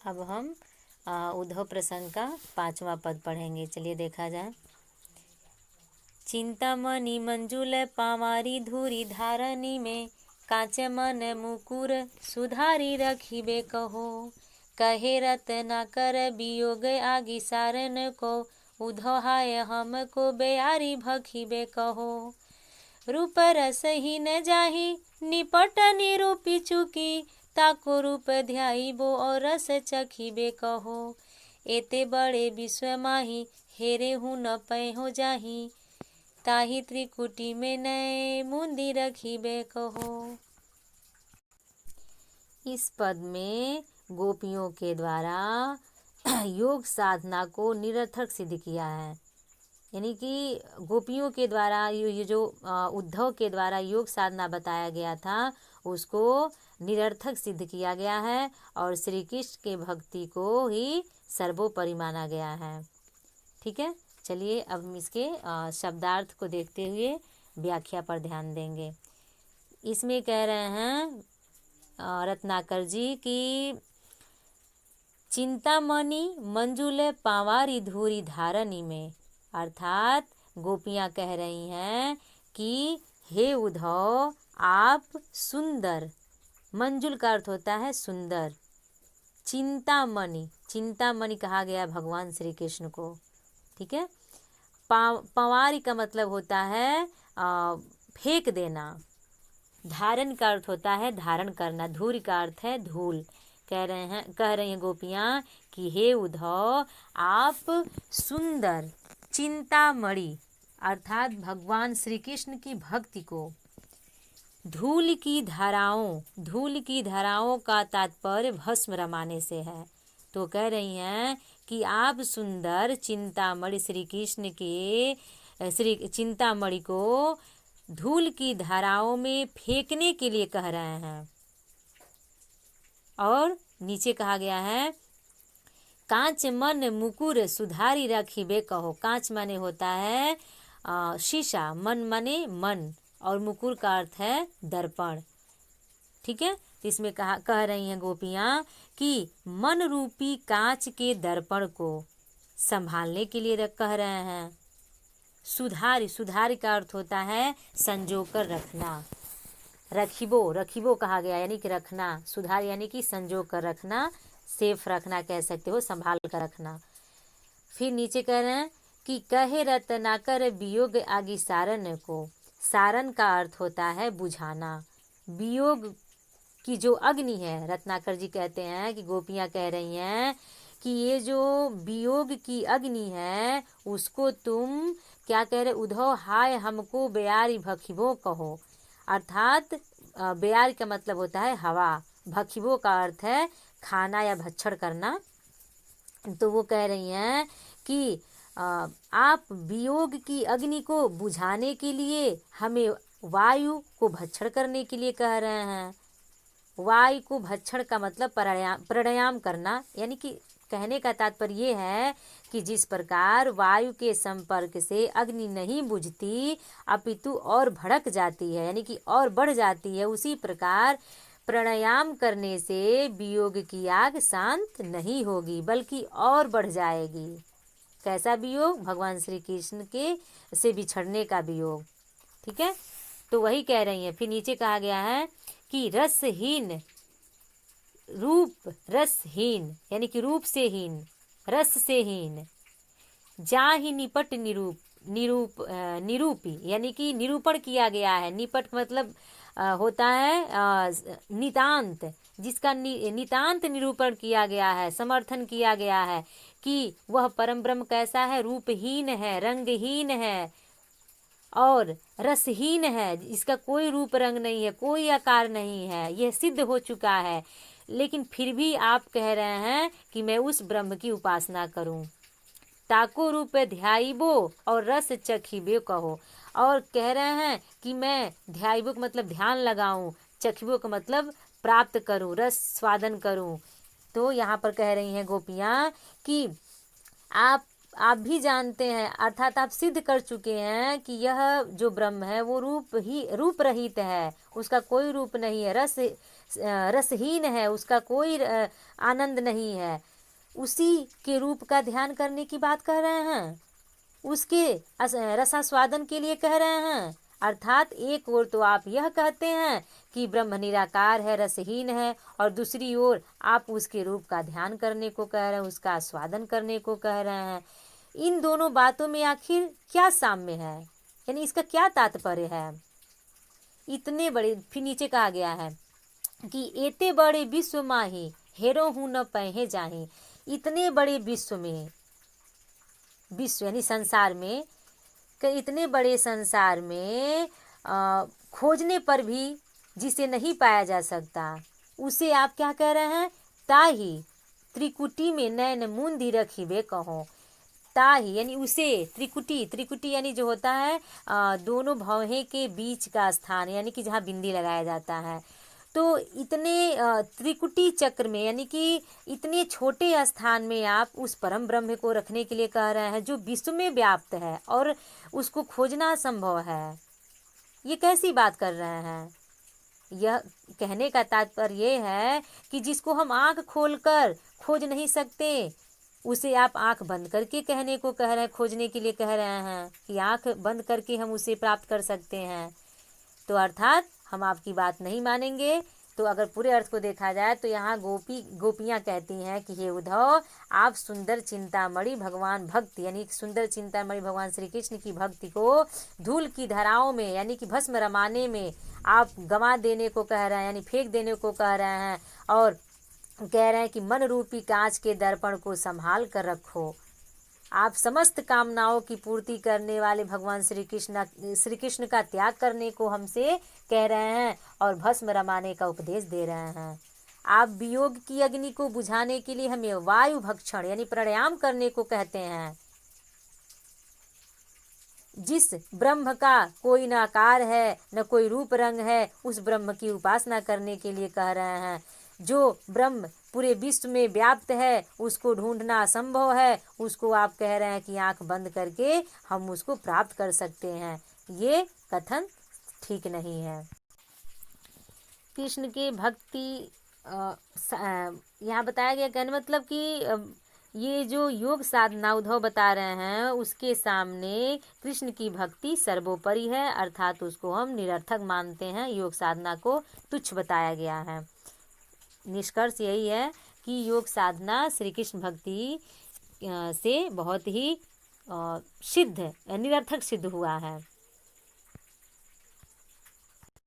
अब हम उद्धव प्रसंग का 5वां पद पढ़ेंगे। चलिए देखा जाए। चिंतामणि मंजुल पावारी धूरी धारनी में, कांचे मन मुकुर सुधारी रखिबे कहो। कहे रत्नाकर वियोग आगि सारन को, उद्धव हाय हमको बेयारी भखिबे कहो। रूप रसहीन जाहि निपट निरूपी चुकी, ताको रूप ध्याइबो और रस चखिबे कहो। एते बड़े विश्व माही हेरे हूँ न पैहो जाही, ताही त्रिकुटी में नए मुंदी रखिबे कहो। इस पद में गोपियों के द्वारा योग साधना को निरर्थक सिद्ध किया है। यानी कि गोपियों के द्वारा ये जो उद्धव के द्वारा योग साधना बताया गया था उसको निरर्थक सिद्ध किया गया है और श्री कृष्ण के भक्ति को ही सर्वोपरि माना गया है। ठीक है, चलिए अब हम इसके शब्दार्थ को देखते हुए व्याख्या पर ध्यान देंगे। इसमें कह रहे हैं रत्नाकर जी की चिंतामणि मंजुल पावारी धूरी धारनी में, अर्थात गोपियाँ कह रही हैं कि हे उद्धव आप सुंदर, मंजुल का अर्थ होता है सुंदर, चिंतामणि, चिंतामणि कहा गया भगवान श्री कृष्ण को। ठीक है, पंवारी का मतलब होता है फेंक देना, धारण का अर्थ होता है धारण करना, धूल का अर्थ है धूल। कह रही हैं गोपियाँ कि हे उद्धव आप सुंदर चिंतामणि अर्थात भगवान श्री कृष्ण की भक्ति को धूल की धाराओं का तात्पर्य भस्म रमाने से है। तो कह रही हैं कि आप सुंदर चिंतामणि श्री कृष्ण के श्री चिंतामणि को धूल की धाराओं में फेंकने के लिए कह रहे हैं। और नीचे कहा गया है कांच मन मुकुर सुधारी रखिबे कहो। कांच माने होता है शीशा, मन माने मन और मुकुर का अर्थ है दर्पण। ठीक है, तो इसमें कह रही हैं गोपियाँ कि मन रूपी कांच के दर्पण को संभालने के लिए कह रहे हैं। सुधारी का अर्थ होता है संजो कर रखना। रखिबो कहा गया यानी कि रखना, सुधार यानी कि संजो कर रखना, सेफ रखना कह सकते हो, संभाल कर रखना। फिर नीचे कह रहे हैं कि कहे रत्नाकर वियोग आगि सारन को। सारन का अर्थ होता है बुझाना। वियोग की जो अग्नि है, रत्नाकर जी कहते हैं कि गोपियाँ कह रही हैं कि ये जो वियोग की अग्नि है उसको तुम क्या कह रहे उद्धव हाय हमको बेयारी भखिबो कहो। अर्थात बेयार का मतलब होता है हवा, भखिबो का अर्थ है खाना या भक्षण करना। तो वो कह रही हैं कि आप वियोग की अग्नि को बुझाने के लिए हमें वायु को भक्षण करने के लिए कह रहे हैं। वायु को भक्षण का मतलब प्राणायाम करना, यानी कि कहने का तात्पर्य ये है कि जिस प्रकार वायु के संपर्क से अग्नि नहीं बुझती अपितु और भड़क जाती है, यानी कि और बढ़ जाती है, उसी प्रकार प्राणायाम करने से वियोग की आग शांत नहीं होगी बल्कि और बढ़ जाएगी। कैसा वियोग? भगवान श्री कृष्ण के से बिछड़ने का वियोग। ठीक है, तो वही कह रही हैं। फिर नीचे कहा गया है कि रसहीन, रूप रसहीन यानी कि रूप से हीन, रस से हीन, जाहि निपट निरूपी यानी कि निरूपण किया गया है। निपट मतलब होता है नितांत, जिसका नितांत निरूपण किया गया है, समर्थन किया गया है कि वह परम ब्रह्म कैसा है, रूपहीन है, रंगहीन है और रसहीन है, इसका कोई रूप रंग नहीं है, कोई आकार नहीं है, यह सिद्ध हो चुका है। लेकिन फिर भी आप कह रहे हैं कि मैं उस ब्रह्म की उपासना करूं। ताको रूप ध्याइबो और रस चखिबे कहो। और कह रहे हैं कि मैं ध्याइबो का मतलब ध्यान लगाऊं, चखिबो का मतलब प्राप्त करूं, रस स्वादन करूं। तो यहाँ पर कह रही हैं गोपियाँ कि आप भी जानते हैं, अर्थात आप सिद्ध कर चुके हैं कि यह जो ब्रह्म है वो रूप रहित है, उसका कोई रूप नहीं है, रस रसहीन है, उसका कोई आनंद नहीं है, उसी के रूप का ध्यान करने की बात कर रहे हैं, उसके रसास्वादन के लिए कह रहे हैं। अर्थात एक ओर तो आप यह कहते हैं कि ब्रह्म निराकार है, रसहीन है, और दूसरी ओर आप उसके रूप का ध्यान करने को कह रहे हैं, उसका आस्वादन करने को कह रहे हैं। इन दोनों बातों में आखिर क्या साम्य है, यानी इसका क्या तात्पर्य है? इतने बड़े, फिर नीचे कहा गया है कि एते बड़े विश्व माही हेरो हूँ न पहे जाही। इतने बड़े विश्व में, विश्व यानी संसार में, इतने बड़े संसार में खोजने पर भी जिसे नहीं पाया जा सकता, उसे आप क्या कह रहे हैं? ताही त्रिकुटी में नैन मूंदी रखिबे कहो। ताही यानी उसे, त्रिकुटी, त्रिकुटी यानी जो होता है दोनों भौहें के बीच का स्थान, यानी कि जहाँ बिंदी लगाया जाता है। तो इतने त्रिकुटी चक्र में, यानी कि इतने छोटे स्थान में आप उस परम ब्रह्म को रखने के लिए कह रहे हैं जो विश्व में व्याप्त है और उसको खोजना असंभव है। ये कैसी बात कर रहे हैं? यह कहने का तात्पर्य ये है कि जिसको हम आंख खोलकर खोज नहीं सकते, उसे आप आंख बंद करके कहने को कह रहे हैं, खोजने के लिए कह रहे हैं कि आंख बंद करके हम उसे प्राप्त कर सकते हैं। तो अर्थात हम आपकी बात नहीं मानेंगे। तो अगर पूरे अर्थ को देखा जाए तो यहाँ गोपियाँ कहती हैं कि हे उद्धव, आप सुंदर चिंतामणि भगवान भक्ति, यानी सुंदर चिंतामणि भगवान श्री कृष्ण की भक्ति को धूल की धाराओं में, यानी कि भस्म रमाने में आप गंवा देने को कह रहे हैं, यानी फेंक देने को कह रहे हैं, और कह रहे हैं कि मन रूपी कांच के दर्पण को संभाल कर रखो। आप समस्त कामनाओं की पूर्ति करने वाले भगवान श्री कृष्ण का त्याग करने को हमसे कह रहे हैं और भस्म रमाने का उपदेश दे रहे हैं। आप वियोग की अग्नि को बुझाने के लिए हमें वायु भक्षण यानी प्राणायाम करने को कहते हैं। जिस ब्रह्म का कोई न आकार है न कोई रूप रंग है, उस ब्रह्म की उपासना करने के लिए कह रहे हैं। जो ब्रह्म पूरे विश्व में व्याप्त है, उसको ढूंढना असंभव है, उसको आप कह रहे हैं कि आंख बंद करके हम उसको प्राप्त कर सकते हैं। ये कथन ठीक नहीं है। कृष्ण के भक्ति यहाँ बताया गया, कहने मतलब कि ये जो योग साधना उद्धव बता रहे हैं, उसके सामने कृष्ण की भक्ति सर्वोपरि है, अर्थात उसको हम निरर्थक मानते हैं। योग साधना को तुच्छ बताया गया है। निष्कर्ष यही है कि योग साधना श्री कृष्ण भक्ति से बहुत ही सिद्ध, निरर्थक सिद्ध हुआ है।